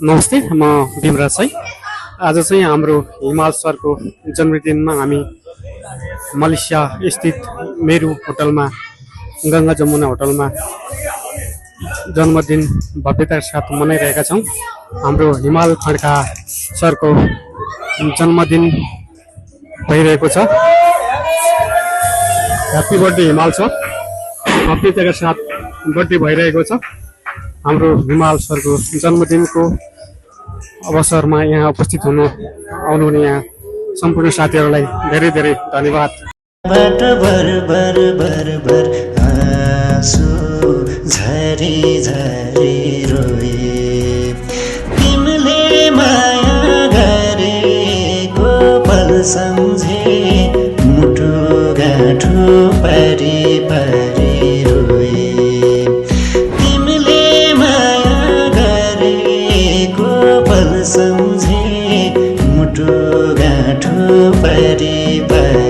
नमस्ते, म भीमराज है। आज चाहिँ हाम्रो हिमाल सरको जन्मदिनमा हामी मलेसिया स्थित मेरू होटलमा, गङ्गा जमुना होटलमा जन्मदिन भव्यताका साथ मनाइरहेका छौँ। हाम्रो हिमाल खड्का सरको जन्मदिन भइरहेको छ। ह्याप्पी बर्थडे हिमाल सर। भव्यताका साथ बर्थडे भइरहेको छ। हाम्रो हिमाल सरको जन्मदिनको अवसरमा यहाँ उपस्थित आउनुहुने यहाँ सम्पूर्ण साथीहरूलाई धेरै धेरै धन्यवाद। भर भर भर भर आँसु झरी झरी रोए, तिमीले माया गरेको पल सम्झे मुटु गाँठो पारी पारी रोए, तिमीले माया गरेको पल सम्झे मुटु गाँठो पारी पारी